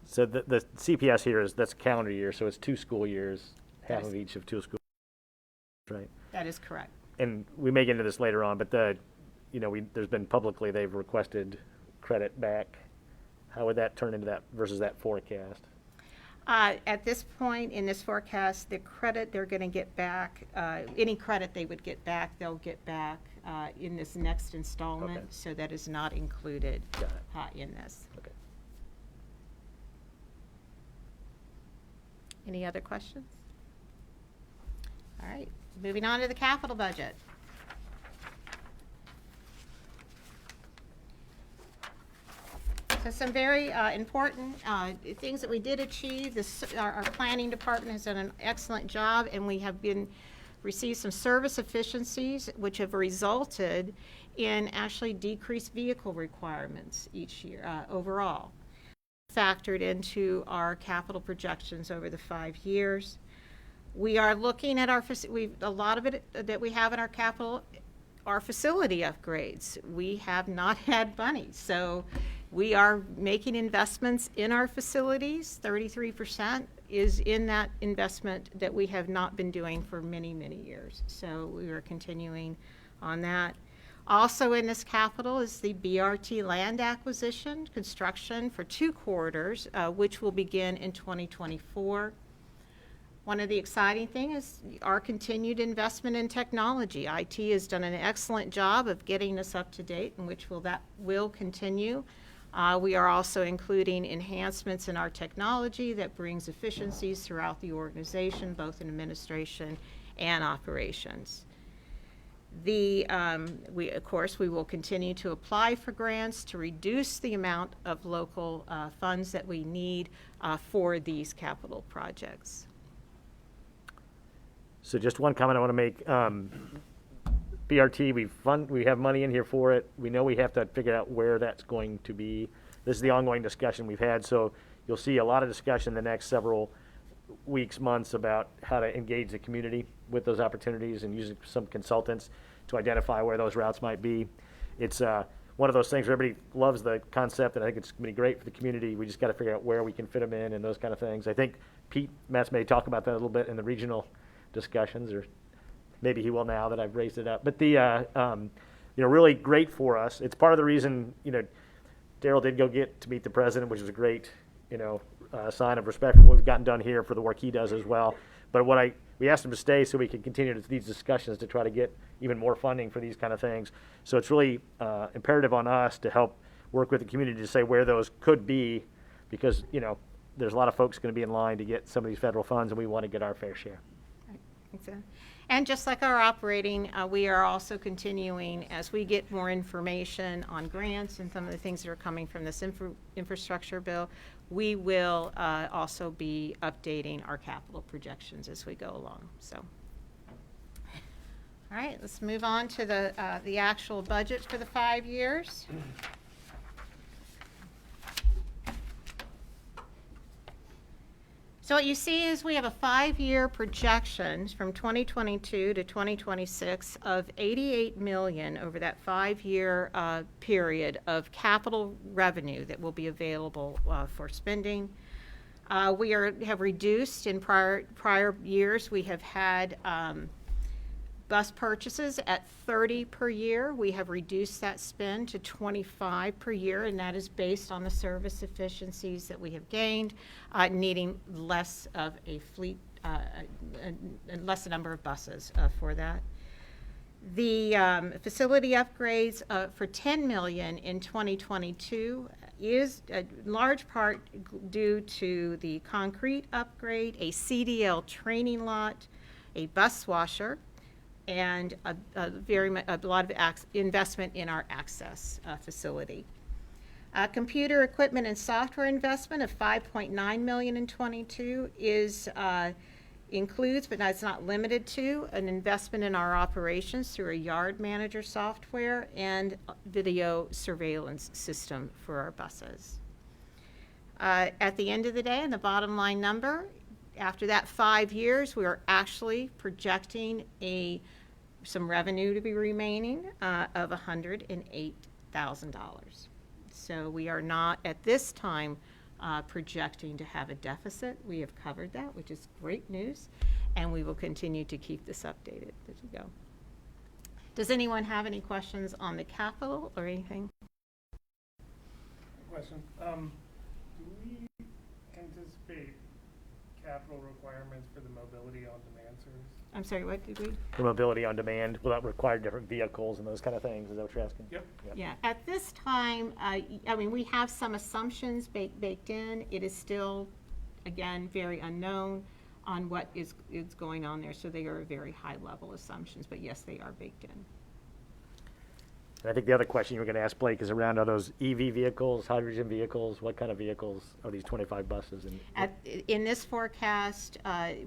So the CPS here that's calendar year, so it's 2 school years, half That is- of each of 2 school years, right? That is correct. And we may get into this later on, but there's been publicly, they've requested credit back. How would that turn into that versus that forecast? At this point in this forecast, the credit they're going to get back, any credit they would get back, they'll get back in this next installment. Okay. So that is not included Got it. in this. Okay. Any other questions? All right, moving on to the capital budget. So some very important things that we did achieve. Our planning department has done an excellent job, and we have received some service efficiencies, which have resulted in actually decreased vehicle requirements each year overall. Factored into our capital projections over the 5 years. We are looking at a lot of it that we have in our capital are facility upgrades. We have not had money, so we are making investments in our facilities. 33% is in that investment that we have not been doing for many, many years. So we are continuing on that. Also in this capital is the BRT land acquisition, construction for 2 corridors, which will begin in 2024. One of the exciting things is our continued investment in technology. IT has done an excellent job of getting us up to date, and that will continue. We are also including enhancements in our technology that brings efficiencies throughout the organization, both in administration and operations. Of course, we will continue to apply for grants to reduce the amount of local funds that we need for these capital projects. So just one comment I want to make. BRT, we have money in here for it. We know we have to figure out where that's going to be. This is the ongoing discussion we've had, so you'll see a lot of discussion in the next several weeks, months about how to engage the community with those opportunities and using some consultants to identify where those routes might be. It's one of those things where everybody loves the concept, and I think it's going to be great for the community. We just got to figure out where we can fit them in and those kind of things. I think Pete Metz may talk about that a little bit in the regional discussions, or maybe he will now that I've raised it up. But really great for us. It's part of the reason, Daryl did go get to meet the president, which was a great, sign of respect for what we've gotten done here for the work he does as well. But we asked him to stay so we can continue these discussions to try to get even more funding for these kind of things. So it's really imperative on us to help work with the community to say where those could be, because, there's a lot of folks going to be in line to get some of these federal funds, and we want to get our fair share. And just like our operating, we are also continuing as we get more information on grants and some of the things that are coming from this infrastructure bill. We will also be updating our capital projections as we go along. So, all right, let's move on to the actual budget for the 5 years. So what you see is we have a 5-year projection from 2022 to 2026 of $88 million over that 5-year period of capital revenue that will be available for spending. We have reduced in prior years. We have had bus purchases at 30 per year. We have reduced that spend to 25 per year, and that is based on the service efficiencies that we have gained, needing less of a fleet, less a number of buses for that. The facility upgrades for $10 million in 2022 is in large part due to the concrete upgrade, a CDL training lot, a bus washer, and a lot of investment in our access facility. Computer equipment and software investment of $5.9 million in 22 includes, but it's not limited to, an investment in our operations through a yard manager software and video surveillance system for our buses. At the end of the day, and the bottom line number, after that 5 years, we are actually projecting some revenue to be remaining of $108,000. So we are not at this time projecting to have a deficit. We have covered that, which is great news, and we will continue to keep this updated as we go. Does anyone have any questions on the capital or anything? Question. Do we anticipate capital requirements for the mobility on demand service? I'm sorry, what did we? For mobility on demand, will that require different vehicles and those kind of things? Is that what you're asking? Yep. Yeah, at this time, I mean, we have some assumptions baked in. It is still, again, very unknown on what is going on there. So they are very high-level assumptions, but yes, they are baked in. And I think the other question you were going to ask, Blake, is around, are those EV vehicles, hydrogen vehicles? What kind of vehicles are these 25 buses? And In this forecast,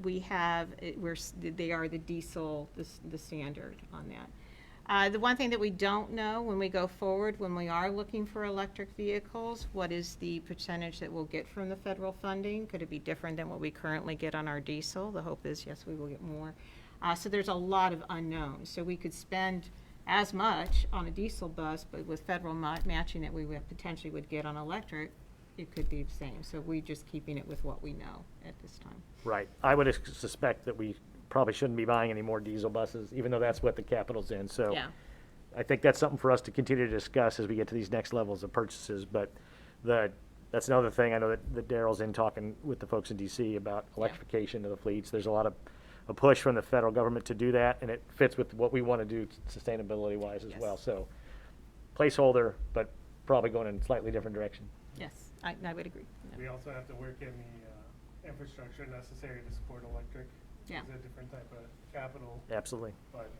we have, they are the diesel, the standard on that. The one thing that we don't know when we go forward, when we are looking for electric vehicles, what is the percentage that we'll get from the federal funding? Could it be different than what we currently get on our diesel? The hope is, yes, we will get more. So there's a lot of unknowns. So we could spend as much on a diesel bus, but with federal matching that we potentially would get on electric, it could be the same. So we're just keeping it with what we know at this time. right. I would suspect that we probably shouldn't be buying any more diesel buses, even though that's what the capital's in. So Yeah. I think that's something for us to continue to discuss as we get to these next levels of purchases. But that's another thing. I know that Daryl's in talking with the folks in DC about electrification of the fleets. There's a lot of a push from the federal government to do that, and it fits with what we want to do sustainability-wise as well. So placeholder, but probably going in a slightly different direction. Yes, I would agree. Yeah. We also have to work in the infrastructure necessary to support electric. Yeah. It's a different type of capital, Absolutely. but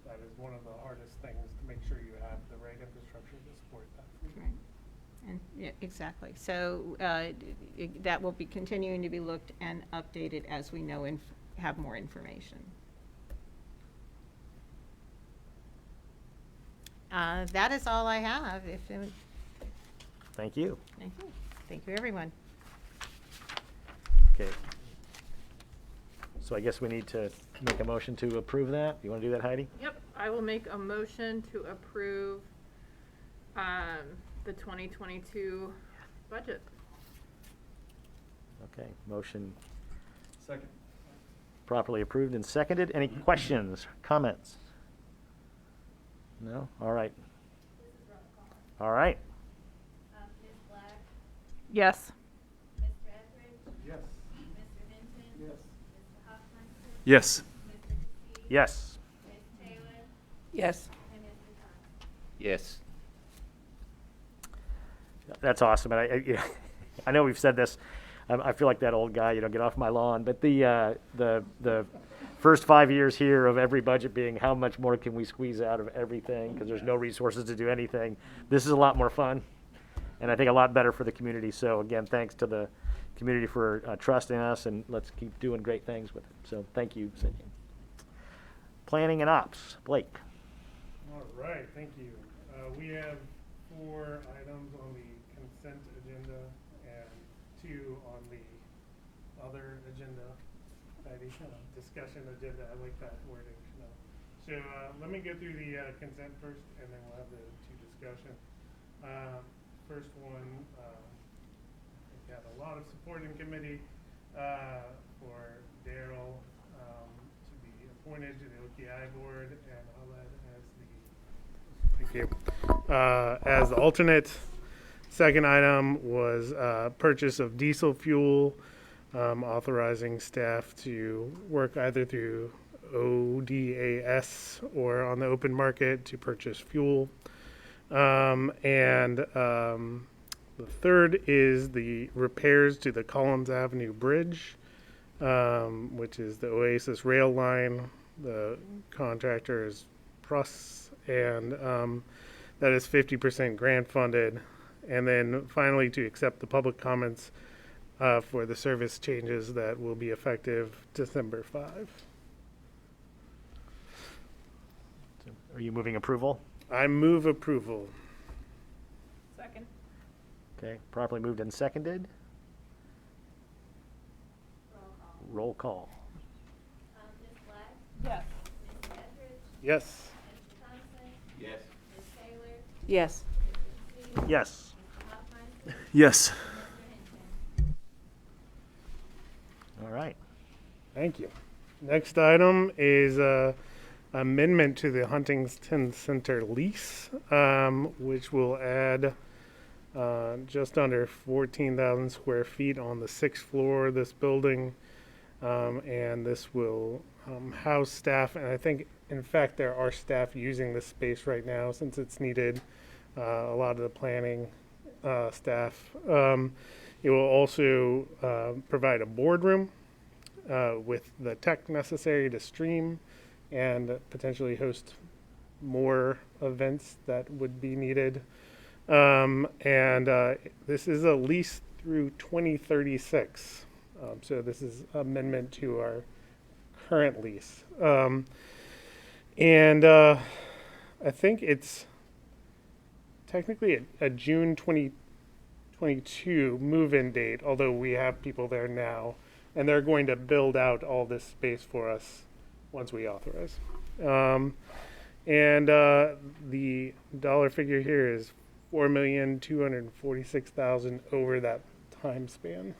that is one of the hardest things, to make sure you have the right infrastructure to support that. Right. And, yeah, exactly. So that will be continuing to be looked and updated as we know and have more information. That is all I have. Thank you. Thank you. Thank you, everyone. Okay. So I guess we need to make a motion to approve that. You want to do that, Heidi? Yep, I will make a motion to approve the 2022 budget. Okay, motion Second. properly approved and seconded. Any questions, comments? No? All right. All right. Ms. Black, Yes. Mr. Etheridge, Yes. Mr. Hinton, Yes. Mr. Hoffmeister, Yes. Mr. Castillo, Yes. Ms. Taylor, Yes. and Mr. Thomas. Yes. That's awesome. And you know, I know we've said this. I feel like that old guy, get off my lawn. But the first 5 years here of every budget being how much more can we squeeze out of everything, because there's no resources to do anything. This is a lot more fun, and I think a lot better for the community. So again, thanks to the community for trusting us, and let's keep doing great things with it. So thank you, Cindy. Planning and ops, Blake. All right, thank you. We have 4 items on the consent agenda and 2 on the other agenda, discussion agenda. I like that wording. So let me go through the consent first, and then we'll have the 2 discussion. First one, we had a lot of support in committee for Daryl to be appointed to the OKI board, and I'll add as the thank you as the alternate. Second item was purchase of diesel fuel, authorizing staff to work either through ODAS or on the open market to purchase fuel. The third is the repairs to the Collins Avenue Bridge, which is the Oasis rail line. The contractor is Pruss, and that is 50% grant funded. And then finally, to accept the public comments for the service changes that will be effective December 5. Are you moving approval? I move approval. Second. Okay, properly moved and seconded. Roll call. Roll call. Ms. Black, Yes. Mr. Etheridge, Yes. Mr. Thompson, Yes. Ms. Taylor, Yes. Mr. Castillo, Yes. Mr. Hoffmeister, Yes. Mr. Hinton. Thank you. Next item is amendment to the Huntington Center lease, which will add just under 14,000 square feet on the 6th floor of this building. And this will house staff, and I think, in fact, there are staff using this space right now since it's needed. A lot of the planning staff. It will also provide a boardroom with the tech necessary to stream and potentially host more events that would be needed. This is a lease through 2036. So this is amendment to our current lease. I think it's technically a June 2022 move-in date, although we have people there now, and they're going to build out all this space for us once we authorize. The dollar figure here is $4,246,000 over that time span.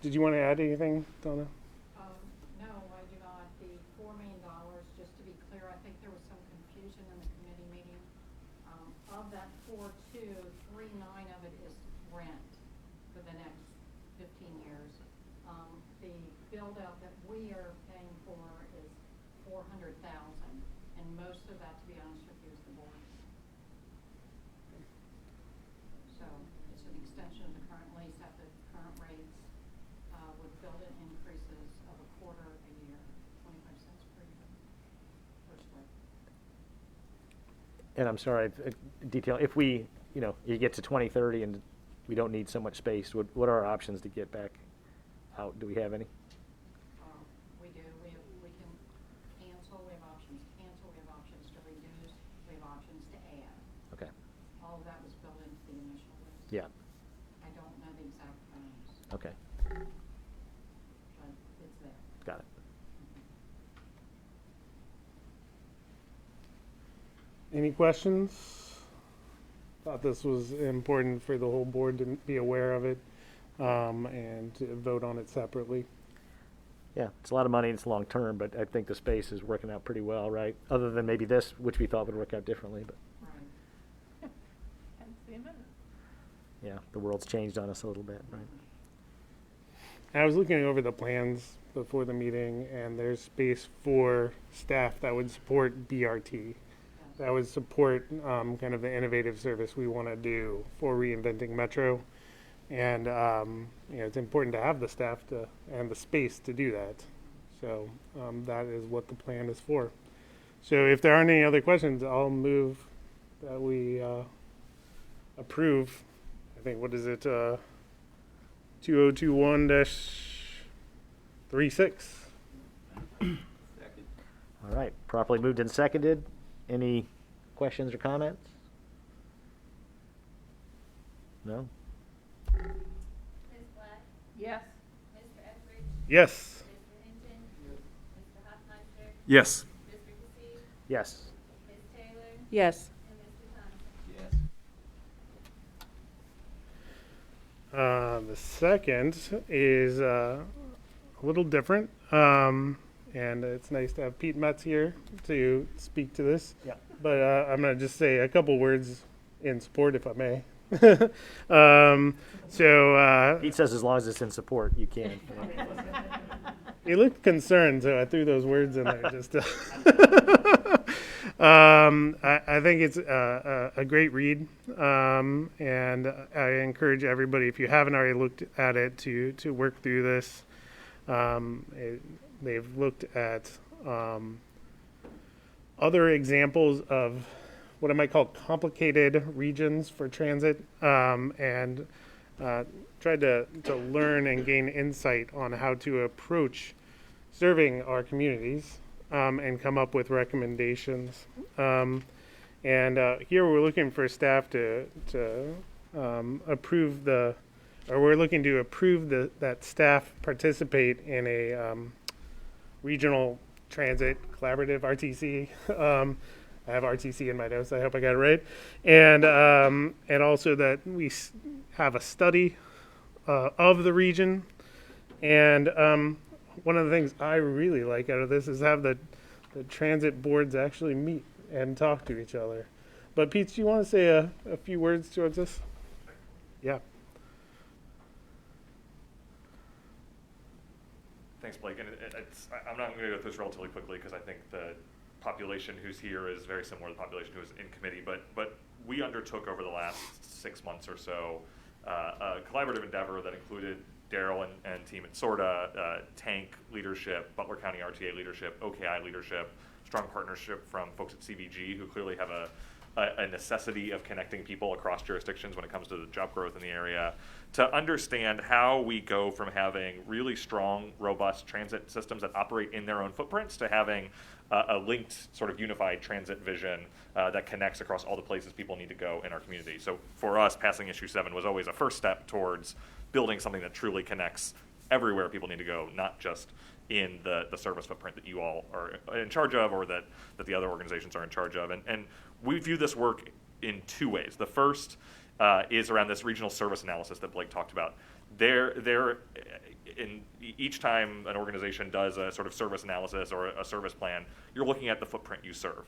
Did you want to add anything, Donna? No, I do not. The $4 million, just to be clear, I think there was some confusion in the committee meeting. Of that 4.2, 3.9 of it is rent for the next 15 years. The build out that we are paying for is $400,000, and most of that, to be honest with you, is the board. So it's an extension of the current lease at the current rates. With build-in increases of a quarter a year, 25 cents per year per square. And I'm sorry, detail, if we, you get to 2030 and we don't need so much space, what are our options to get back out? Do we have any? We do. We can cancel. We have options to cancel. We have options to reduce. We have options to add. Okay, All of that was built into the initial list. yeah, I don't know the exact terms, okay, but it's there. got it. Any questions? Thought this was important for the whole board to be aware of it and to vote on it separately. Yeah, it's a lot of money, and it's long term, but I think the space is working out pretty well, right? Other than maybe this, which we thought would work out differently, but Right. Hence the amendment. yeah, the world's changed on us a little bit, right? I was looking over the plans before the meeting, and there's space for staff that would support BRT, that would support kind of the innovative service we want to do for reinventing Metro. And it's important to have the staff and the space to do that. So that is what the plan is for. So if there aren't any other questions, I'll move that we approve. I think, what is it? 2021-36. All right, properly moved and seconded. Any questions or comments? No? Ms. Black? Yes. Mr. Etheridge? Yes. Mr. Hinton? Mr. Hofmeister? Yes. Mr. Kasid? Yes. Ms. Taylor? Yes. And Mr. Thompson? Yes. The second is a little different. And it's nice to have Pete Metz here to speak to this. Yeah. But I'm going to just say a couple words in support, if I may. Pete says as long as it's in support, you can. He looked concerned, so I threw those words in there just to I think it's a great read, and I encourage everybody, if you haven't already looked at it, to work through this. They've looked at other examples of what I might call complicated regions for transit, and tried to learn and gain insight on how to approach serving our communities, and come up with recommendations. Here we're looking for staff to approve we're looking to approve that staff participate in a regional transit collaborative, RTC. I have RTC in my notes. I hope I got it right. And also that we have a study of the region And one of the things I really like out of this is have the transit boards actually meet and talk to each other. But Pete, do you want to say a few words towards this? Yeah. Thanks, Blake. And I'm not going to go through this relatively quickly because I think the population who's here is very similar to the population who's in committee. But we undertook over the last 6 months or so a collaborative endeavor that included Daryl and team at SORTA, Tank leadership, Butler County RTA leadership, OKI leadership, strong partnership from folks at CVG who clearly have a necessity of connecting people across jurisdictions when it comes to the job growth in the area, to understand how we go from having really strong, robust transit systems that operate in their own footprints to having a linked, sort of unified transit vision that connects across all the places people need to go in our community. So for us, passing issue 7 was always a first step towards building something that truly connects everywhere people need to go, not just in the service footprint that you all are in charge of or that the other organizations are in charge of. And we view this work in 2 ways. The first is around this regional service analysis that Blake talked about. In each time an organization does a sort of service analysis or a service plan, you're looking at the footprint you serve.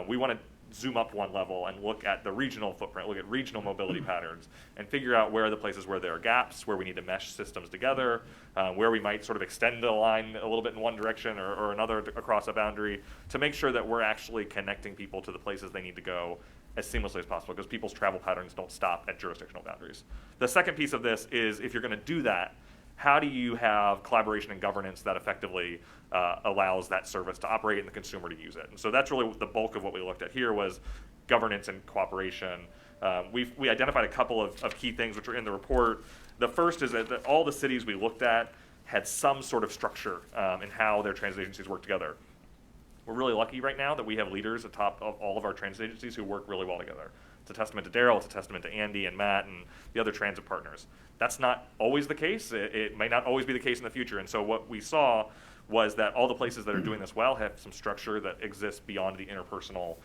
We want to zoom up one level and look at the regional footprint, look at regional mobility patterns, and figure out where are the places where there are gaps, where we need to mesh systems together, where we might sort of extend the line a little bit in one direction or another across a boundary, to make sure that we're actually connecting people to the places they need to go as seamlessly as possible, because people's travel patterns don't stop at jurisdictional boundaries. The second piece of this is, if you're going to do that, how do you have collaboration and governance that effectively allows that service to operate and the consumer to use it? And so that's really the bulk of what we looked at here was governance and cooperation. We identified a couple of key things which are in the report. The first is that all the cities we looked at had some sort of structure in how their transit agencies work together. We're really lucky right now that we have leaders atop of all of our transit agencies who work really well together. It's a testament to Daryl, it's a testament to Andy and Matt and the other transit partners. That's not always the case. It may not always be the case in the future. And so what we saw was that all the places that are doing this well have some structure that exists beyond the interpersonal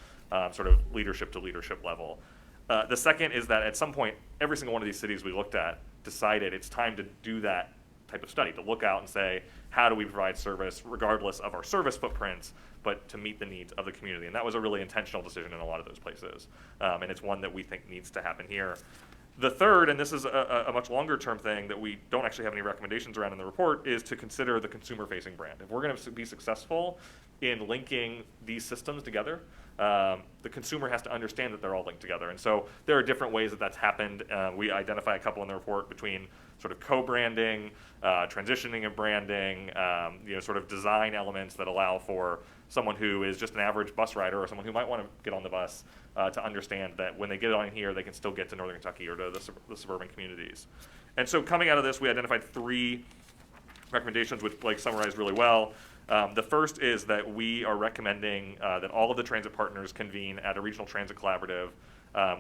sort of leadership to leadership level. The second is that at some point, every single one of these cities we looked at decided it's time to do that type of study, to look out and say, how do we provide service regardless of our service footprints, but to meet the needs of the community? And that was a really intentional decision in a lot of those places. And it's one that we think needs to happen here. The third, and this is a much longer term thing that we don't actually have any recommendations around in the report, is to consider the consumer facing brand. If we're going to be successful in linking these systems together, the consumer has to understand that they're all linked together. And so there are different ways that that's happened. We identify a couple in the report between sort of co-branding, transitioning of branding, sort of design elements that allow for someone who is just an average bus rider or someone who might want to get on the bus to understand that when they get on here, they can still get to Northern Kentucky or to the suburban communities. And so coming out of this, we identified 3 recommendations, which Blake summarized really well. The first is that we are recommending that all of the transit partners convene at a regional transit collaborative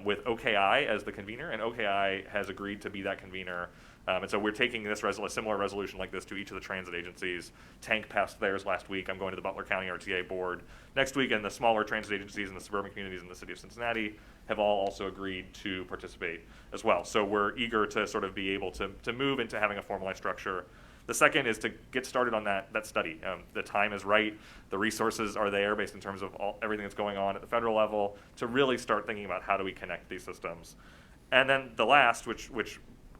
with OKI as the convener, and OKI has agreed to be that convener. And so we're taking a similar resolution like this to each of the transit agencies. Tank passed theirs last week. I'm going to the Butler County RTA board next week, and the smaller transit agencies in the suburban communities in the city of Cincinnati have all also agreed to participate as well. So we're eager to sort of be able to move into having a formalized structure. The second is to get started on that study. The time is right. The resources are there based in terms of everything that's going on at the federal level to really start thinking about how do we connect these systems. And then the last, which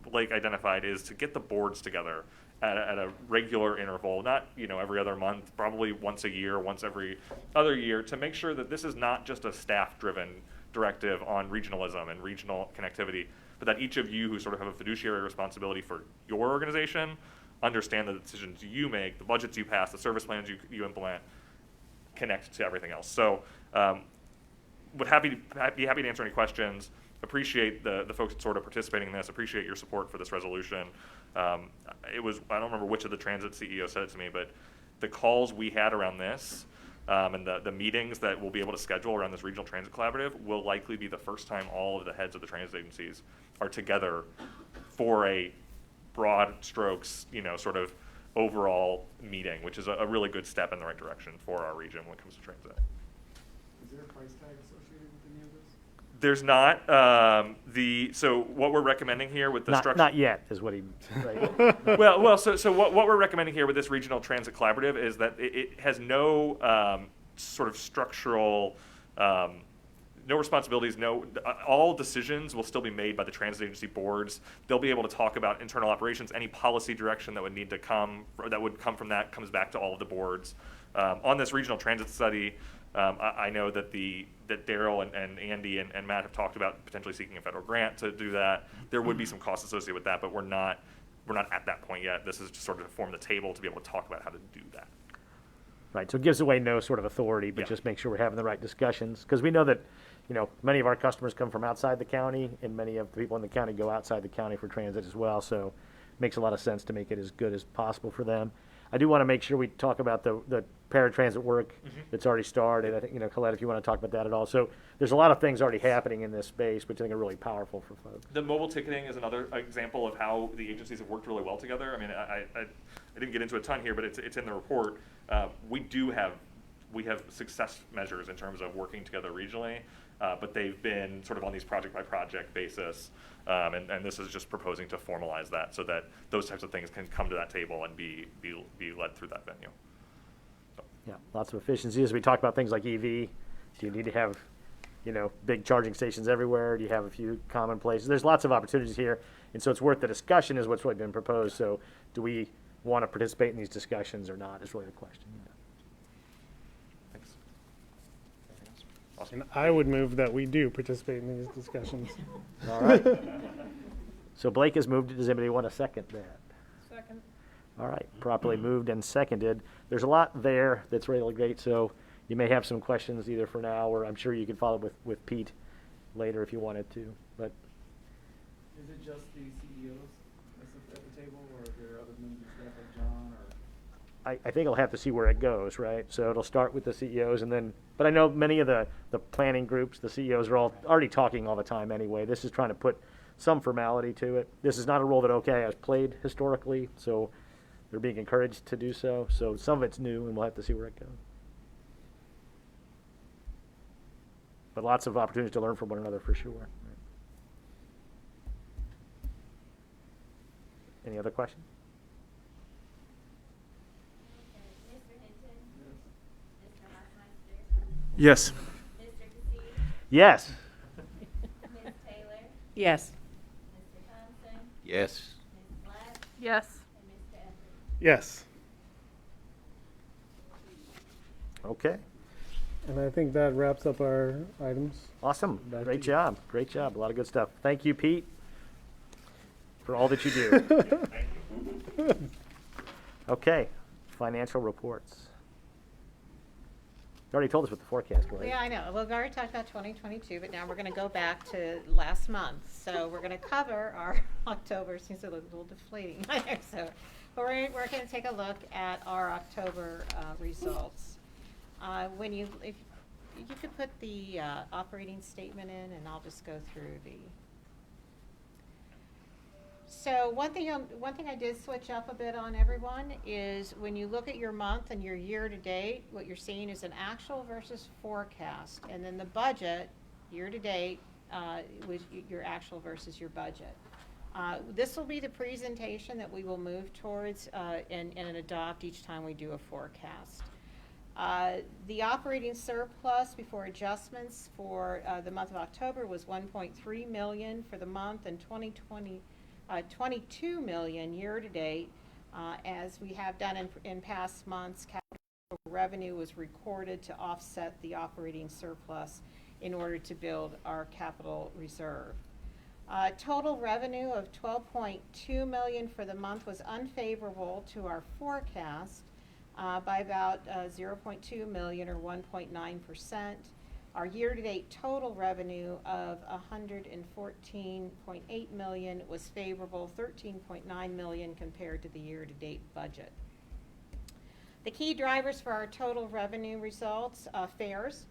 Blake identified, is to get the boards together at a regular interval, not every other month, probably once a year, once every other year, to make sure that this is not just a staff-driven directive on regionalism and regional connectivity, but that each of you who sort of have a fiduciary responsibility for your organization understand the decisions you make, the budgets you pass, the service plans you implement, connect to everything else. So would be happy to answer any questions. Appreciate the folks at SORTA participating in this. Appreciate your support for this resolution. I don't remember which of the transit CEOs said it to me, but the calls we had around this and the meetings that we'll be able to schedule around this regional transit collaborative will likely be the first time all of the heads of the transit agencies are together for a broad strokes, sort of overall meeting, which is a really good step in the right direction for our region when it comes to transit. Is there a price tag associated with any of this? There's not. So what we're recommending here with the structure. Not yet, is what he, right? So what we're recommending here with this regional transit collaborative is that it has no sort of structural, no responsibilities, all decisions will still be made by the transit agency boards. They'll be able to talk about internal operations, any policy direction that would need to come, or that would come from that comes back to all of the boards. On this regional transit study, I know that Daryl and Andy and Matt have talked about potentially seeking a federal grant to do that. There would be some costs associated with that, but we're not at that point yet. This is just sort of to form the table to be able to talk about how to do that. Right, so it gives away no sort of authority, but Yeah. just make sure we're having the right discussions. Because we know that, many of our customers come from outside the county, and many of the people in the county go outside the county for transit as well, so it makes a lot of sense to make it as good as possible for them. I do want to make sure we talk about the paratransit work that's already started. I think, Colette, if you want to talk about that at all. So there's a lot of things already happening in this space, which I think are really powerful for folks. The mobile ticketing is another example of how the agencies have worked really well together. I mean, I didn't get into a ton here, but it's in the report. We have success measures in terms of working together regionally, but they've been sort of on these project by project basis, and this is just proposing to formalize that so that those types of things can come to that table and be led through that venue. Yeah, lots of efficiencies. As we talk about things like EV, do you need to have, big charging stations everywhere? Do you have a few common places? There's lots of opportunities here, and so it's worth the discussion is what's really been proposed. So do we want to participate in these discussions or not is really the question. Thanks. Anything else? Awesome. And I would move that we do participate in these discussions. All right. So Blake has moved it. Does anybody want to second that? Second. All right, properly moved and seconded. There's a lot there that's really great, so you may have some questions either for now, or I'm sure you can follow up with Pete later if you wanted to. But Is it just the CEOs at the table, or are there other members of staff like John, or? I think I'll have to see where it goes, right? So it'll start with the CEOs, and then, but I know many of the planning groups, the CEOs are all already talking all the time anyway. This is trying to put some formality to it. This is not a role that OK has played historically, so they're being encouraged to do so. So some of it's new, and we'll have to see where it goes. But lots of opportunities to learn from one another for sure. Any other questions? Okay, Mr. Hinton? Mr. Hoffmeister? Yes. Mr. Kasid? Yes. Ms. Taylor? Yes. Mr. Thompson? Yes. Ms. Black? Yes. And Mr. Etheridge? Yes. Okay. And I think that wraps up our items. Awesome. Back Great to you. job. Great job. A lot of good stuff. Thank you, Pete, for all that you do. Okay. Financial reports. You already told us what the forecast was. Yeah, I know. Well, we already talked about 2022, but now we're going to go back to last month. So we're going to cover our October. Seems a little deflating there. So, but we're going to take a look at our October results. If you could put the operating statement in, and I'll just go through the. So one thing I did switch up a bit on everyone is when you look at your month and your year to date, what you're seeing is an actual versus forecast, and then the budget year to date was your actual versus your budget. This will be the presentation that we will move towards and adopt each time we do a forecast. The operating surplus before adjustments for the month of October was $1.3 million for the month, and 22 million year to date. As we have done in past months, capital revenue was recorded to offset the operating surplus in order to build our capital reserve. Total revenue of $12.2 million for the month was unfavorable to our forecast by about 0.2 million or 1.9%. Our year-to-date total revenue of $114.8 million was favorable, 13.9 million compared to the year-to-date budget. The key drivers for our total revenue results: fares.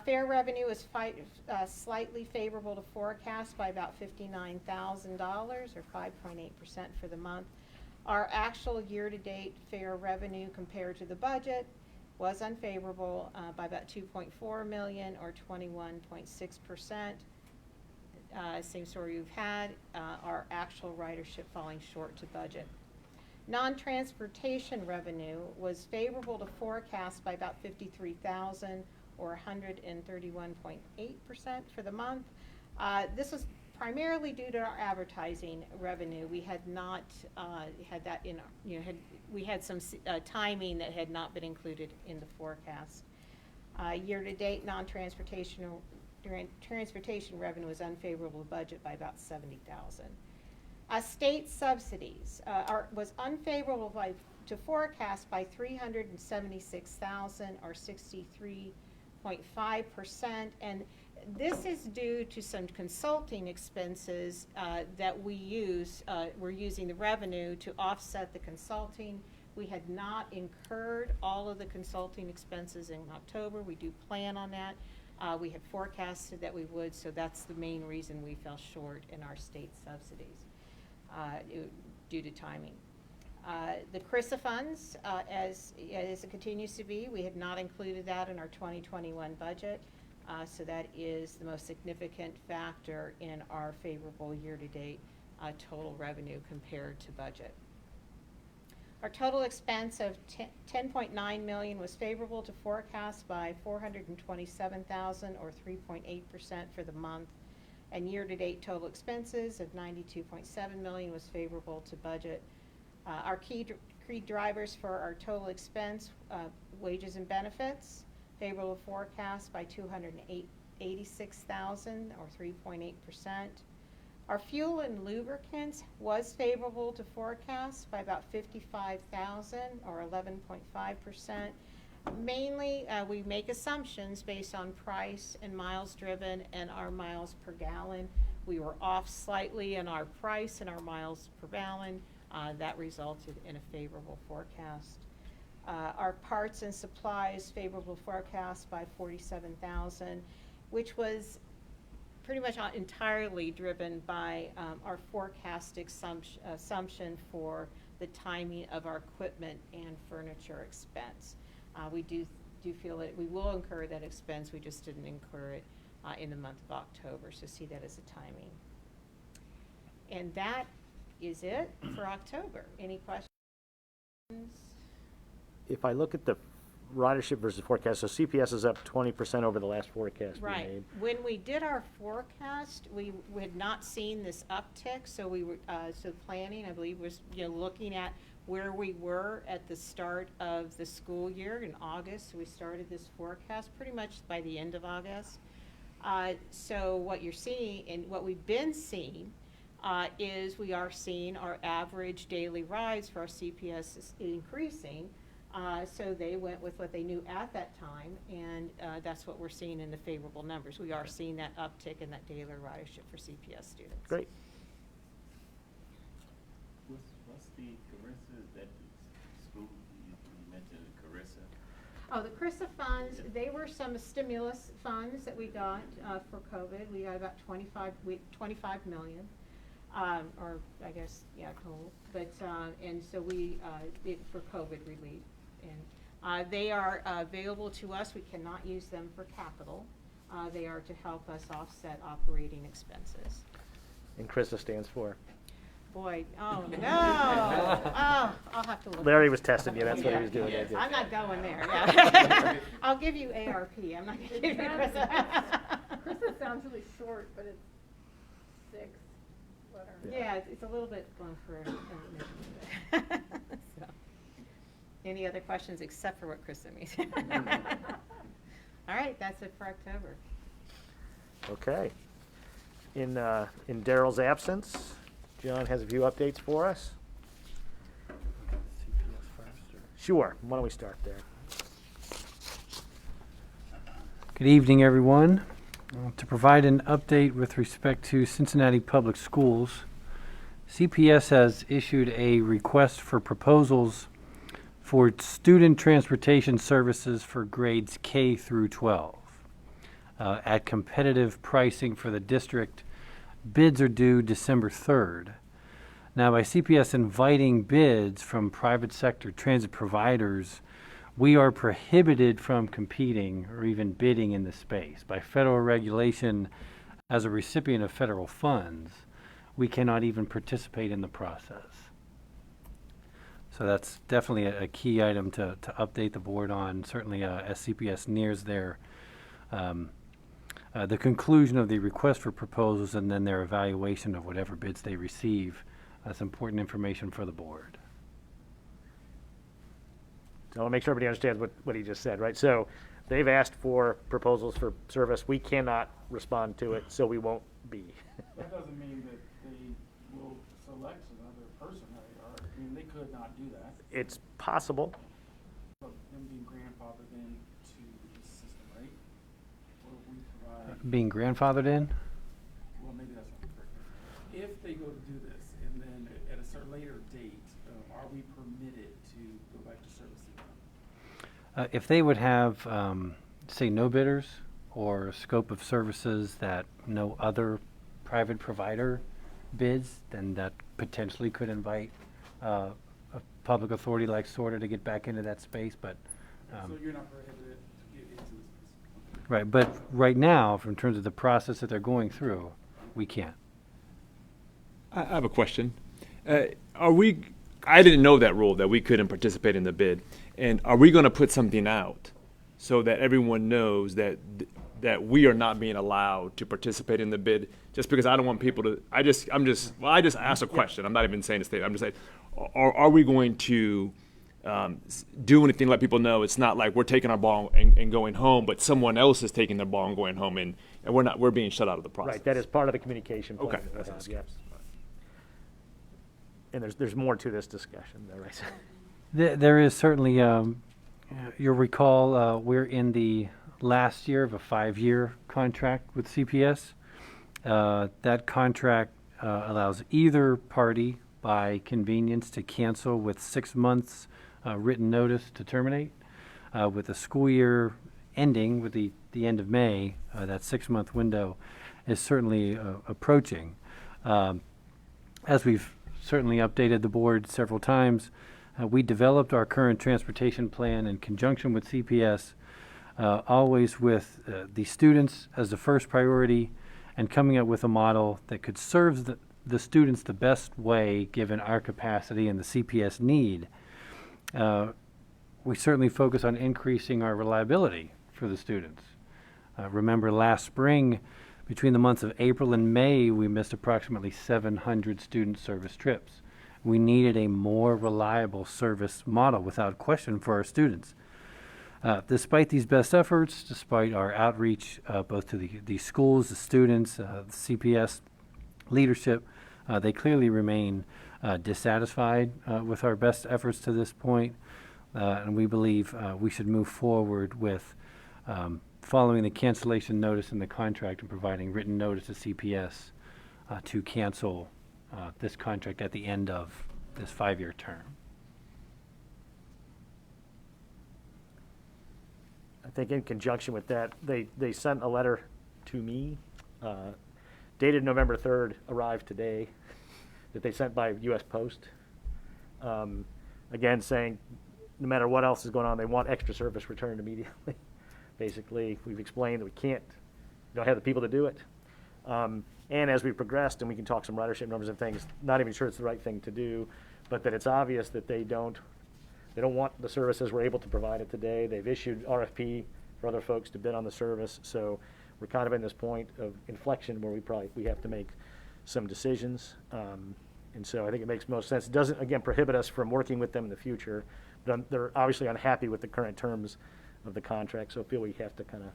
Fare revenue is slightly favorable to forecast by about $59,000 or 5.8% for the month. Our actual year-to-date fare revenue compared to the budget was unfavorable by about $2.4 million or 21.6%. same story we've had, our actual ridership falling short to budget. Non-transportation revenue was favorable to forecast by about 53,000 or 131.8% for the month. This was primarily due to our advertising revenue. We had not had that in, we had some timing that had not been included in the forecast. Year-to-date, non-transportation transportation revenue was unfavorable to budget by about 70,000. State subsidies was unfavorable to forecast by 376,000 or 63.5%, and this is due to some consulting expenses that we use. We're using the revenue to offset the consulting. We had not incurred all of the consulting expenses in October. We do plan on that. We had forecasted that we would, so that's the main reason we fell short in our state subsidies due to timing. The CRISA funds, as it continues to be, we had not included that in our 2021 budget, so that is the most significant factor in our favorable year-to-date total revenue compared to budget. Our total expense of $10.9 million was favorable to forecast by 427,000 or 3.8% for the month, and year-to-date total expenses of $92.7 million was favorable to budget. Our key drivers for our total expense, wages and benefits, favorable forecast by 286,000 or 3.8%. Our fuel and lubricants was favorable to forecast by about 55,000 or 11.5%. Mainly, we make assumptions based on price and miles driven and our miles per gallon. We were off slightly in our price and our miles per gallon. That resulted in a favorable forecast. Our parts and supplies favorable forecast by 47,000, which was pretty much entirely driven by our forecast assumption for the timing of our equipment and furniture expense. We do feel that we will incur that expense. We just didn't incur it in the month of October, so see that as a timing. And that is it for October. Any questions? If I look at the ridership versus forecast, so CPS is up 20% over the last forecast we Right. made. When we did our forecast, we had not seen this uptick, so we were so planning, I believe, was looking at where we were at the start of the school year in August. So we started this forecast pretty much by the end of August. So what you're seeing and what we've been seeing is we are seeing our average daily rides for our CPS is increasing. So they went with what they knew at that time, and that's what we're seeing in the favorable numbers. We are seeing that uptick in that daily ridership for CPS students. Great. What's the Carissa, that school, you mentioned Carissa? Oh, the CRISA funds, they were some stimulus funds that we got for COVID. We got about 25 million. Or I guess, yeah, total. But, and so we, for COVID relief. And they are available to us. We cannot use them for capital. They are to help us offset operating expenses. And CRISA stands for? Boy, oh no. Oh, I'll have to look. Larry was testing you, that's what he was doing. Yes, I'm not going there. Yeah. I'll give you ARP. I'm not going to give you CRISA. CRISA sounds really short, but it's 6 letters. Yeah, it's a little bit long for so. Any other questions except for what CRISA means? All right, that's it for October. Okay. In Daryl's absence, John has a few updates for us. CPS first, or? Sure, why don't we start there? Good evening, everyone. To provide an update with respect to Cincinnati Public Schools, CPS has issued a request for proposals for student transportation services for grades K through 12 at competitive pricing for the district. Bids are due December 3rd. Now, by CPS inviting bids from private sector transit providers, we are prohibited from competing or even bidding in the space. By federal regulation, as a recipient of federal funds, we cannot even participate in the process. So that's definitely a key item to update the board on, certainly as CPS nears their the conclusion of the request for proposals and then their evaluation of whatever bids they receive. That's important information for the board. So I'll make sure everybody understands what he just said, right? So they've asked for proposals for service. We cannot respond to it, so we won't be. That doesn't mean that they will select another person, right? Or, I mean, they could not do that. It's possible. But them being grandfathered into the system, right? Or we provide, Being grandfathered in? well, maybe that's not correct. If they go to do this, and then at a certain later date, are we permitted to go back to servicing them? If they would have, say, no bidders or scope of services that no other private provider bids, then that potentially could invite a public authority like SORTA to get back into that space. But So you're not prohibited to get into this space? right, but right now, in terms of the process that they're going through, we can't. I have a question. I didn't know that rule, that we couldn't participate in the bid. And are we going to put something out so that everyone knows that we are not being allowed to participate in the bid? Just because I don't want people to, I just asked a question. I'm not even saying a statement. I'm just saying, are we going to do anything to let people know it's not like we're taking our ball and going home, but someone else is taking their ball and going home, and we're being shut out of the process? Right, that is part of the communication plan. Okay, that we that's have, what's yes. And there's more to this discussion, there, right? There is certainly, you'll recall, we're in the last year of a 5-year contract with CPS. That contract allows either party by convenience to cancel with 6 months written notice to terminate. With the school year ending with the end of May, that 6-month window is certainly approaching. As we've certainly updated the board several times, we developed our current transportation plan in conjunction with CPS, always with the students as the first priority, and coming up with a model that could serve the students the best way given our capacity and the CPS need. We certainly focus on increasing our reliability for the students. Remember last spring, between the months of April and May, we missed approximately 700 student service trips. We needed a more reliable service model without question for our students. Despite these best efforts, despite our outreach both to the schools, the students, the CPS leadership, they clearly remain dissatisfied with our best efforts to this point, and we believe we should move forward with following the cancellation notice in the contract and providing written notice to CPS to cancel this contract at the end of this 5-year term. I think in conjunction with that, they sent a letter to me, dated November 3rd, arrived today, that they sent by U.S. Post. Again, saying no matter what else is going on, they want extra service returned immediately. Basically, we've explained that we don't have the people to do it. And as we progressed, and we can talk some ridership numbers and things, not even sure it's the right thing to do, but that it's obvious that they don't want the services we're able to provide it today. They've issued RFP for other folks to bid on the service, so we're kind of in this point of inflection where we have to make some decisions. And so I think it makes most sense. It doesn't, again, prohibit us from working with them in the future, but they're obviously unhappy with the current terms of the contract, so I feel we have to kind of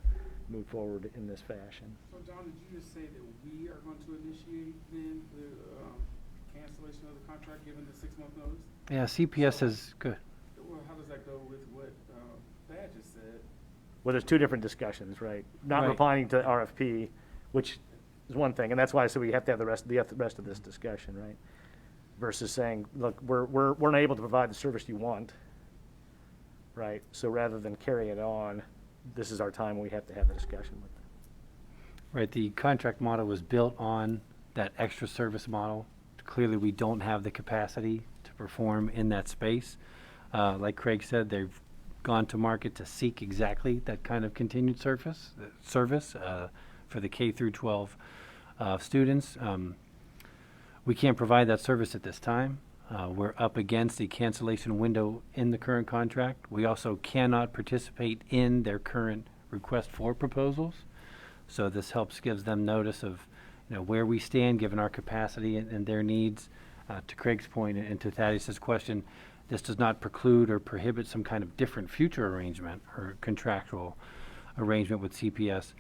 move forward in this fashion. So John, did you just say that we are going to initiate then the cancellation of the contract given the 6-month notice? Yeah, CPS is good. Well, how does that go with what Thad just said? Well, there's two different discussions, right? Not Right. replying to RFP, which is one thing, and that's why I said we have to have the rest of this discussion, right? Versus saying, look, we're not able to provide the service you want, right? So rather than carry it on, this is our time when we have to have the discussion with them. Right, the contract model was built on that extra service model. Clearly, we don't have the capacity to perform in that space. Like Craig said, they've gone to market to seek exactly that kind of continued service for the K through 12 students. We can't provide that service at this time. We're up against a cancellation window in the current contract. We also cannot participate in their current request for proposals. So this gives them notice of, where we stand given our capacity and their needs. To Craig's point and to Thaddeus' question, this does not preclude or prohibit some kind of different future arrangement or contractual arrangement with CPS.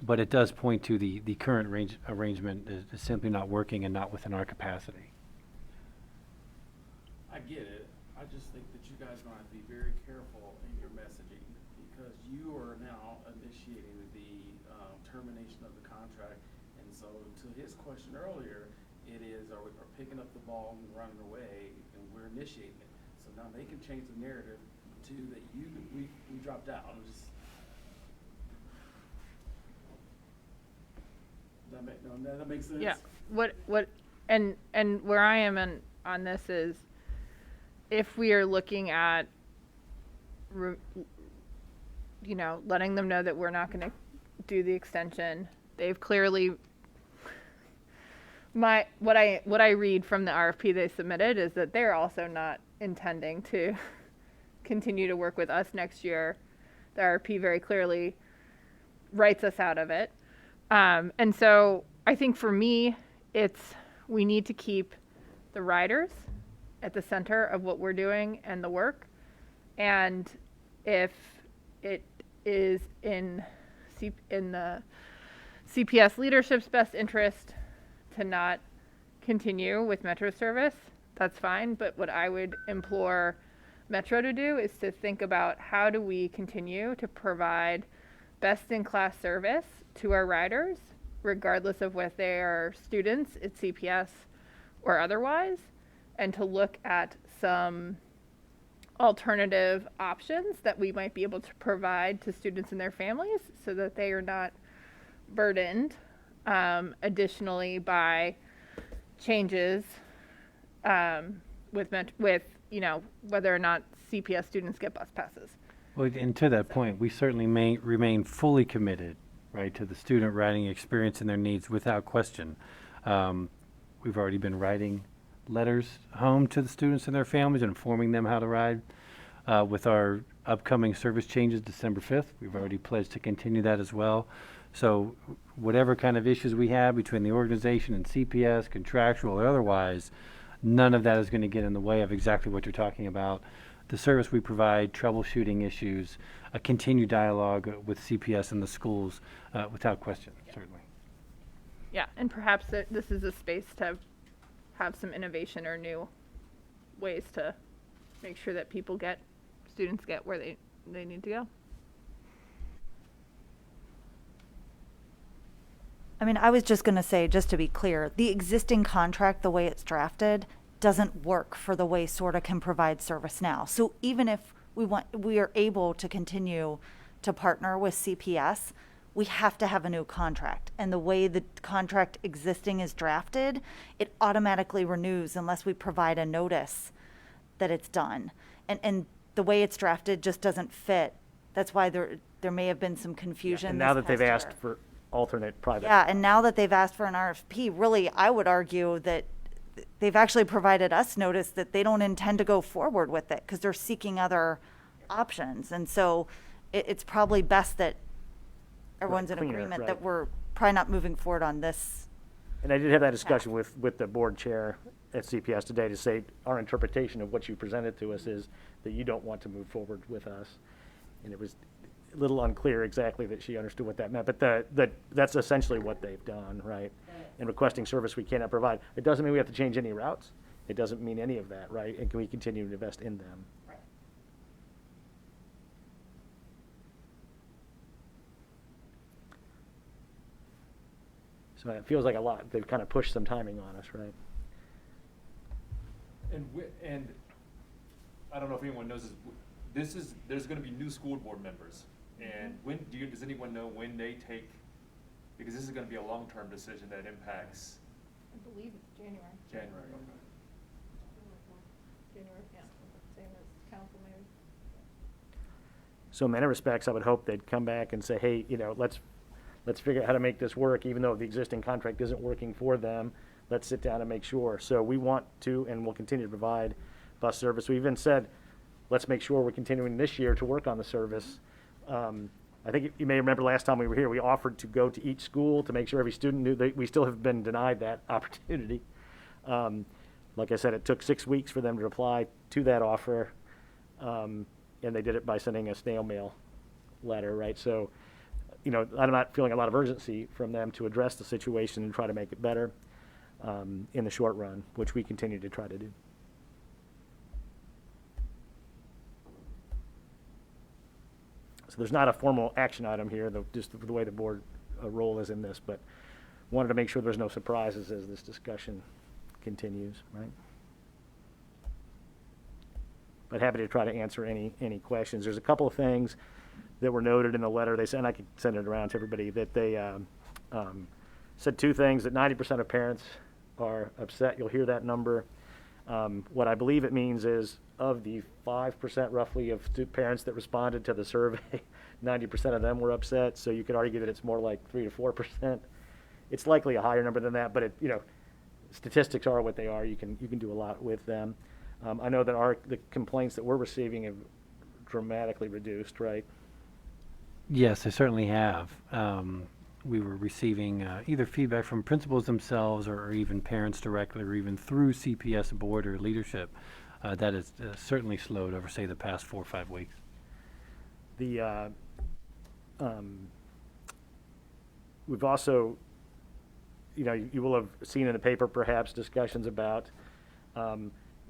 But it does point to the current arrangement is simply not working and not within our capacity. I get it. I just think that you guys are going to have to be very careful in your messaging because you are now initiating the termination of the contract. And so to his question earlier, it is, are we picking up the ball and running away and we're initiating it. So now they can change the narrative to that we dropped out. That makes sense? Yeah, and where I am on this is, if we are looking at, letting them know that we're not going to do the extension, they've clearly, what I read from the RFP they submitted is that they're also not intending to continue to work with us next year. The RFP very clearly writes us out of it. And so I think for me, we need to keep the riders at the center of what we're doing and the work. And if it is in the CPS leadership's best interest to not continue with Metro service, that's fine. But what I would implore Metro to do is to think about how do we continue to provide best-in-class service to our riders, regardless of whether they are students at CPS or otherwise, and to look at some alternative options that we might be able to provide to students and their families so that they are not burdened additionally by changes with whether or not CPS students get bus passes. Well, and to that point, we certainly remain fully committed, right, to the student riding experience and their needs without question. We've already been writing letters home to the students and their families and informing them how to ride. With our upcoming service changes December 5th, we've already pledged to continue that as well. So whatever kind of issues we have between the organization and CPS, contractual or otherwise, none of that is going to get in the way of exactly what you're talking about. The service we provide, troubleshooting issues, a continued dialogue with CPS and the schools, without question, certainly. Yeah, and perhaps this is a space to have some innovation or new ways to make sure that students get where they need to go. I mean, I was just going to say, just to be clear, the existing contract, the way it's drafted, doesn't work for the way SORTA can provide service now. So even if we are able to continue to partner with CPS, we have to have a new contract. And the way the contract existing is drafted, it automatically renews unless we provide a notice that it's done. And the way it's drafted just doesn't fit. That's why there may have been some confusion. And now this that they've past asked year. for alternate private. Yeah, and now that they've asked for an RFP, really, I would argue that they've actually provided us notice that they don't intend to go forward with it because they're seeking other options. And so it's probably best that everyone's in Cleaner, agreement right. that we're probably not moving forward on this. And I did have that discussion with the board chair at CPS today to say our interpretation of what you presented to us is that you don't want to move forward with us. And it was a little unclear exactly that she understood what that meant, but that's essentially what they've done, right? In requesting service we cannot provide. It doesn't mean we have to change any routes. It doesn't mean any of that, right? And can we continue to invest in them? Right. So it feels like a lot. They've kind of pushed some timing on us, right? And I don't know if anyone knows this. There's going to be new school board members, and does anyone know when they take? Because this is going to be a long-term decision that impacts. I believe it's January. January. Okay. January, yeah, same as council maybe. So in many respects, I would hope they'd come back and say, hey, let's let's figure out how to make this work, even though the existing contract isn't working for them. Let's sit down and make sure. So we want to and will continue to provide bus service. We even said, let's make sure we're continuing this year to work on the service. I think you may remember last time we were here, we offered to go to each school to make sure every student knew that we still have been denied that opportunity. Like I said, it took 6 weeks for them to reply to that offer, and they did it by sending a snail mail letter, right? So, I'm not feeling a lot of urgency from them to address the situation and try to make it better in the short run, which we continue to try to do. So there's not a formal action item here, just the way the board role is in this, but wanted to make sure there's no surprises as this discussion continues, right? But happy to try to answer any questions. There's a couple of things that were noted in the letter. They said, and I could send it around to everybody, that they said 2 things, that 90% of parents are upset. You'll hear that number. What I believe it means is, of the 5% roughly of parents that responded to the survey, 90% of them were upset. So you could argue that it's more like 3 to 4%. It's likely a higher number than that, but statistics are what they are. You can do a lot with them. I know that the complaints that we're receiving have dramatically reduced, right? Yes, they certainly have. We were receiving either feedback from principals themselves or even parents directly or even through CPS board or leadership. That has certainly slowed over, say, the past 4 or 5 weeks. We've also, you will have seen in the paper perhaps discussions about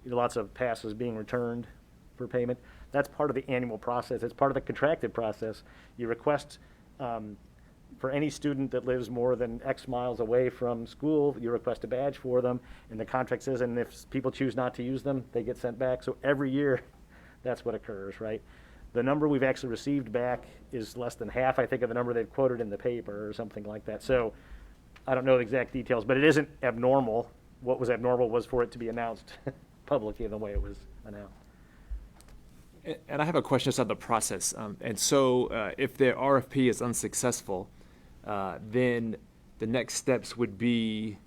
lots of passes being returned for payment. That's part of the annual process. It's part of the contracted process. You request for any student that lives more than X miles away from school, you request a badge for them, and the contract says, and if people choose not to use them, they get sent back. So every year, that's what occurs, right? The number we've actually received back is less than half, I think, of the number they've quoted in the paper or something like that. So I don't know the exact details, but it isn't abnormal. What was abnormal was for it to be announced publicly the way it was announced. And I have a question just on the process. And so if the RFP is unsuccessful, then the next steps would be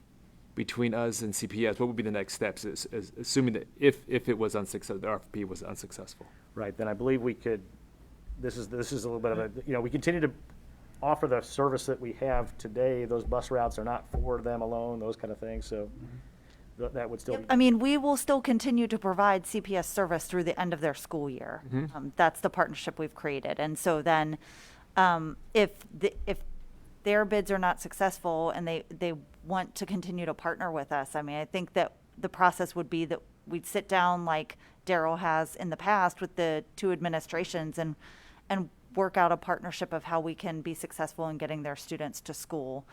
between us and CPS. What would be the next steps, assuming that if it was unsuccessful, the RFP was unsuccessful? Right, then I believe we could, this is a little bit of a, we continue to offer the service that we have today. Those bus routes are not for them alone, those kind of things, so that would still be. I mean, we will still continue to provide CPS service through the end of their school year. That's the partnership we've created. And so then if their bids are not successful and they want to continue to partner with us, I mean, I think that the process would be that we'd sit down like Daryl has in the past with the 2 administrations and work out a partnership of how we can be successful in getting their students to school.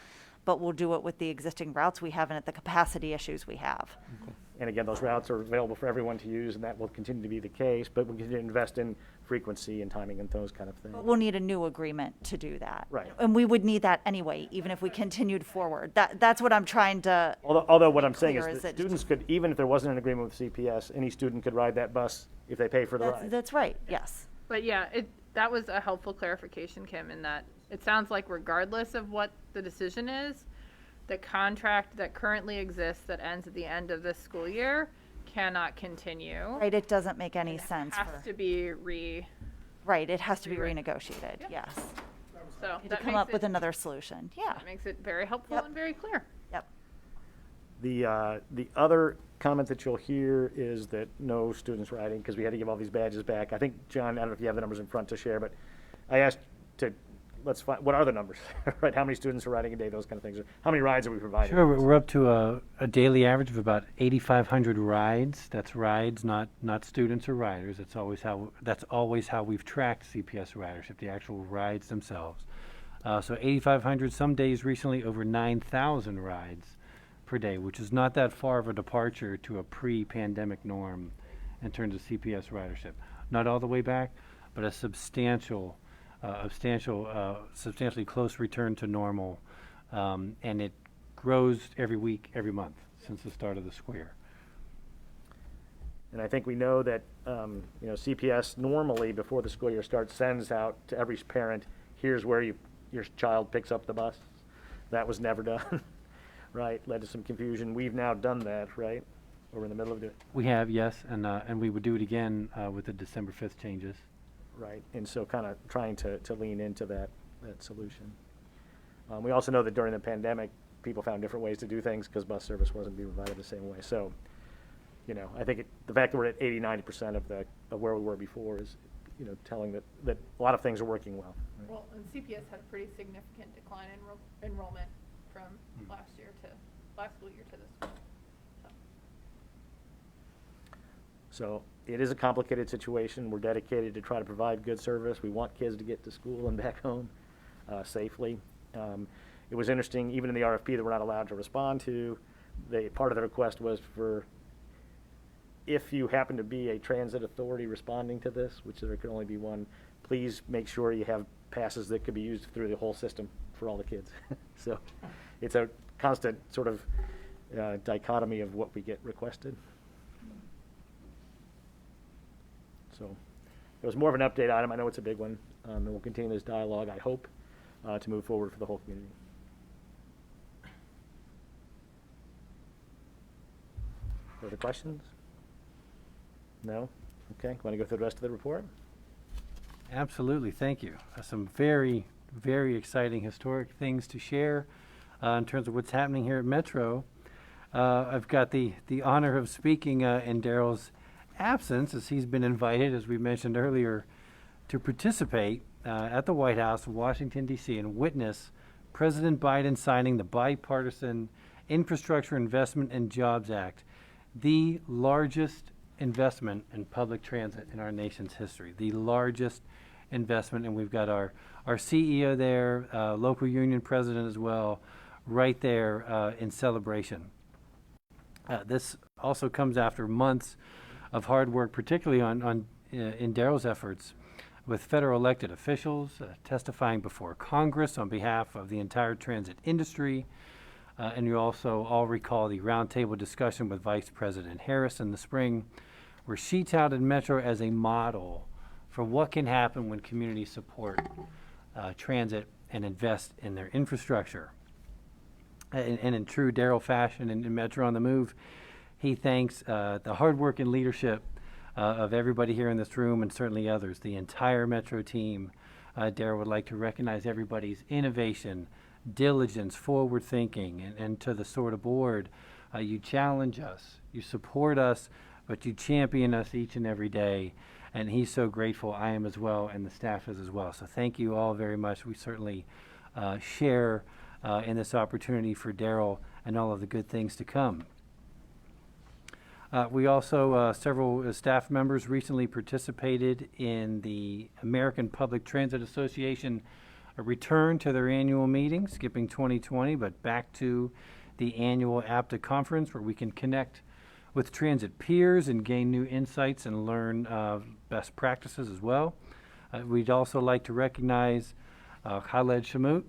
But we'll do it with the existing routes we have and at the capacity issues we have. Okay. And again, those routes are available for everyone to use, and that will continue to be the case, but we continue to invest in frequency and timing and those kind of things. But we'll need a new agreement to do that. Right. And we would need that anyway, even if we continued forward. That's what I'm trying to. Although what I'm saying clear is is that that- students could, even if there wasn't an agreement with CPS, any student could ride that bus if they pay for the ride. That's right, yes. But yeah, that was a helpful clarification, Kim, in that it sounds like regardless of what the decision is, the contract that currently exists that ends at the end of this school year cannot continue. Right, it doesn't make any It sense has for, to be right, it has to be rewritten. renegotiated, yes. So To that come makes up with it, another solution, yeah, that makes it very helpful Yep. and very clear. yep. The other comment that you'll hear is that no students riding, because we had to give all these badges back. I think, John, I don't know if you have the numbers in front to share, but I asked to, let's find, what are the numbers, right? How many students are riding a day, those kind of things. How many rides are we providing? Sure, we're up to a daily average of about 8,500 rides. That's rides, not students or riders. That's always how we've tracked CPS ridership, the actual rides themselves. So 8,500, some days recently over 9,000 rides per day, which is not that far of a departure to a pre-pandemic norm in terms of CPS ridership. Not all the way back, but a substantially close return to normal, and it grows every week, every month since the start of the school year. And I think we know that, CPS normally, before the school year starts, sends out to every parent, here's where you your child picks up the bus. That was never done, right? Led to some confusion. We've now done that, right? Or we're in the middle of doing, We have, yes, and we would do it again with the December 5th changes. right? And so kind of trying to lean into that solution. We also know that during the pandemic, people found different ways to do things because bus service wasn't being provided the same way. So, you know, I think the fact that we're at 80, 90% of where we were before is, you know, telling that a lot of things are working well. Right? Well, and CPS had a pretty significant decline in enrollment from last school year to this one. So it is a complicated situation. We're dedicated to try to provide good service. We want kids to get to school and back home safely. It was interesting, even in the RFP that we're not allowed to respond to, part of the request was for, if you happen to be a transit authority responding to this, which there could only be one, please make sure you have passes that could be used through the whole system for all the kids. So it's a constant sort of dichotomy of what we get requested. So it was more of an update item. I know it's a big one, and we'll continue this dialogue, I hope, to move forward for the whole community. Further questions? No? Okay, want to go through the rest of the report? Absolutely, thank you. Some very, very exciting historic things to share in terms of what's happening here at Metro. I've got the honor of speaking in Daryl's absence, as he's been invited, as we mentioned earlier, to participate at the White House in Washington, D.C. and witness President Biden signing the Bipartisan Infrastructure Investment and Jobs Act, the largest investment in public transit in our nation's history, the largest investment. And we've got our CEO there, local union president as well, right there in celebration. This also comes after months of hard work, particularly in Daryl's efforts with federal elected officials testifying before Congress on behalf of the entire transit industry. And you also all recall the roundtable discussion with Vice President Harris in the spring, where she touted Metro as a model for what can happen when communities support transit and invest in their infrastructure. And in true Daryl fashion in Metro on the Move, he thanks the hard work and leadership of everybody here in this room and certainly others, the entire Metro team. Daryl would like to recognize everybody's innovation, diligence, forward thinking, and to the SORTA board, you challenge us, you support us, but you champion us each and every day. And he's so grateful. I am as well, and the staff is as well. So thank you all very much. We certainly share in this opportunity for Daryl and all of the good things to come. We also, several staff members recently participated in the American Public Transit Association return to their annual meeting, skipping 2020, but back to the annual APTA conference where we can connect with transit peers and gain new insights and learn best practices as well. We'd also like to recognize Khaled Shamut.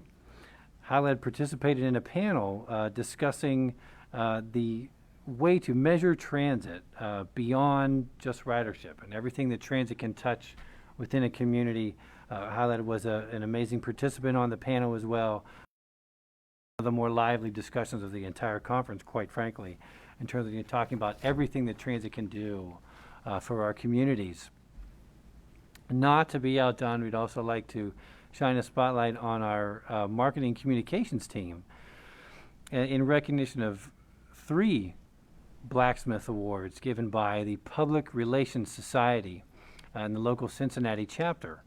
Khaled participated in a panel discussing the way to measure transit beyond just ridership and everything that transit can touch within a community. Khaled was an amazing participant on the panel as well. One of the more lively discussions of the entire conference, quite frankly, in terms of talking about everything that transit can do for our communities. Not to be outdone, we'd also like to shine a spotlight on our marketing communications team in recognition of 3 Blacksmith Awards given by the Public Relations Society and the local Cincinnati chapter.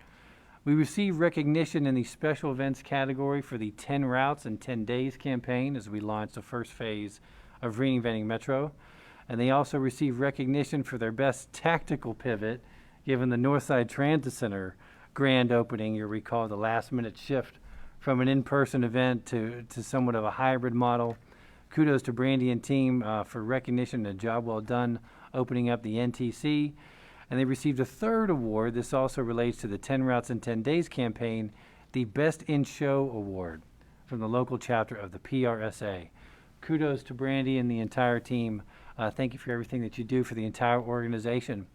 We received recognition in the special events category for the 10 Routes in 10 Days campaign as we launched the first phase of reinventing Metro. And they also received recognition for their best tactical pivot given the Northside Transit Center grand opening. You'll recall the last minute shift from an in-person event to somewhat of a hybrid model. Kudos to Brandy and team for recognition and a job well done opening up the NTC. And they received a 3rd award. This also relates to the 10 Routes in 10 Days campaign, the Best in Show Award from the local chapter of the PRSA. Kudos to Brandy and the entire team. Thank you for everything that you do for the entire organization.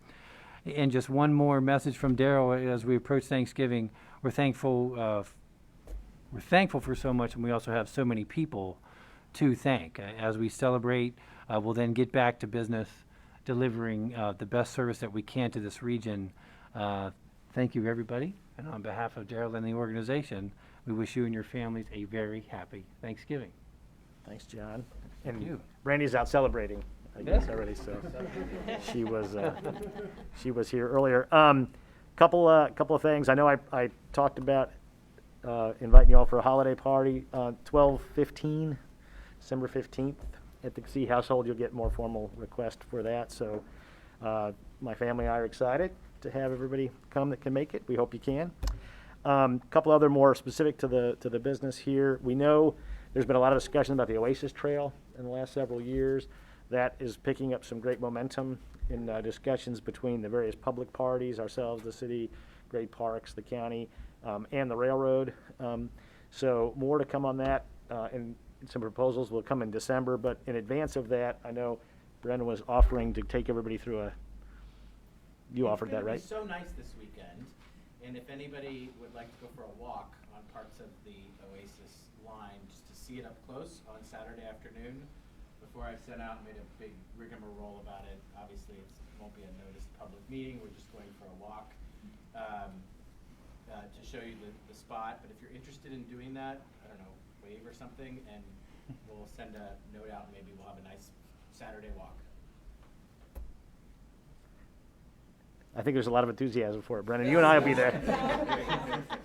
And just one more message from Daryl as we approach Thanksgiving. We're thankful we're thankful for so much, and we also have so many people to thank. As we celebrate, we'll then get back to business, delivering the best service that we can to this region. Thank you, everybody. And on behalf of Gerald and the organization, we wish you and your families a very happy Thanksgiving. Thanks, John. Thank And you. Brandy's out celebrating, I guess, already, so she was here earlier. Couple of things. I know I talked about inviting you all for a holiday party on 12/15, December 15th at the C household. You'll get more formal request for that. So my family and I are excited to have everybody come that can make it. We hope you can. Couple other more specific to the business here. We know there's been a lot of discussion about the Oasis Trail in the last several years. That is picking up some great momentum in discussions between the various public parties, ourselves, the city, Great Parks, the county, and the railroad. So more to come on that, and some proposals will come in December. But in advance of that, I know Brendan was offering to take everybody through you offered that, right? It's so nice this weekend, and if anybody would like to go for a walk on parts of the Oasis line, just to see it up close on Saturday afternoon, before I sent out and made a big rigmarole about it, obviously it won't be a noticed public meeting, we're just going for a walk to show you the spot. But if you're interested in doing that, I don't know, wave or something, and we'll send a note out, and maybe we'll have a nice Saturday walk. I think there's a lot of enthusiasm for it, Brendan. You and I will be there.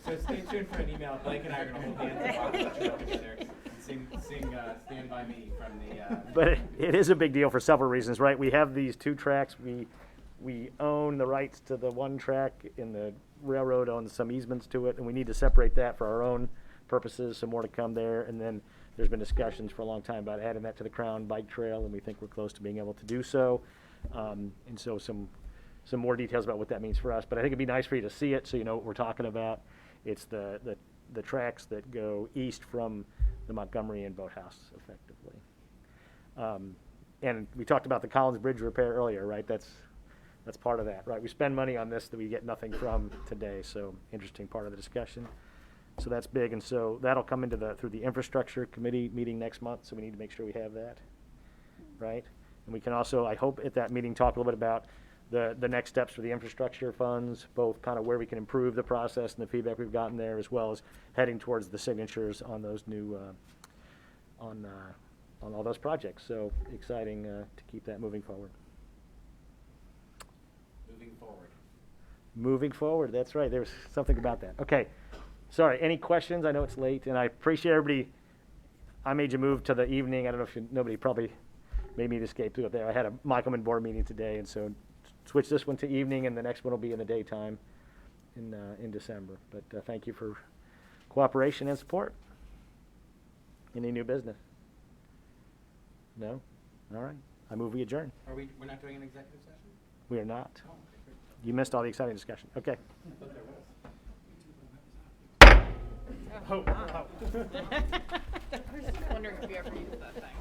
So stay tuned for an email. Blake and I are going to hold hands and walk the trail together and sing Stand By Me from the... But it is a big deal for several reasons, right? We have these two tracks. We own the rights to the one track, and the railroad owns some easements to it, and we need to separate that for our own purposes. Some more to come there. And then there's been discussions for a long time about adding that to the Crown Bike Trail, and we think we're close to being able to do so. And so some more details about what that means for us. But I think it'd be nice for you to see it so you know what we're talking about. It's the tracks that go east from the Montgomery and Boathouse, effectively. And we talked about the Collins Bridge repair earlier, right? That's part of that, right? We spend money on this that we get nothing from today, so interesting part of the discussion. So that's big, and so that'll come into through the infrastructure committee meeting next month, so we need to make sure we have that, right? And we can also, I hope at that meeting, talk a little bit about the next steps for the infrastructure funds, both kind of where we can improve the process and the feedback we've gotten there, as well as heading towards the signatures on those new, on all those projects. So exciting to keep that moving forward. Moving forward, that's right. There was something about that. Okay. Sorry, any questions? I know it's late, and I appreciate everybody. I made you move to the evening. I don't know if nobody probably made me escape through it there. I had a Michaelman board meeting today, and so switch this one to evening, and the next one will be in the daytime in December. But thank you for cooperation and support. Any new business? No? All right. I move we adjourn. We're not doing an executive session? We are not. Oh, okay, great. You missed all the exciting discussion. Okay. I thought there was. I was just wondering if you ever used that thing.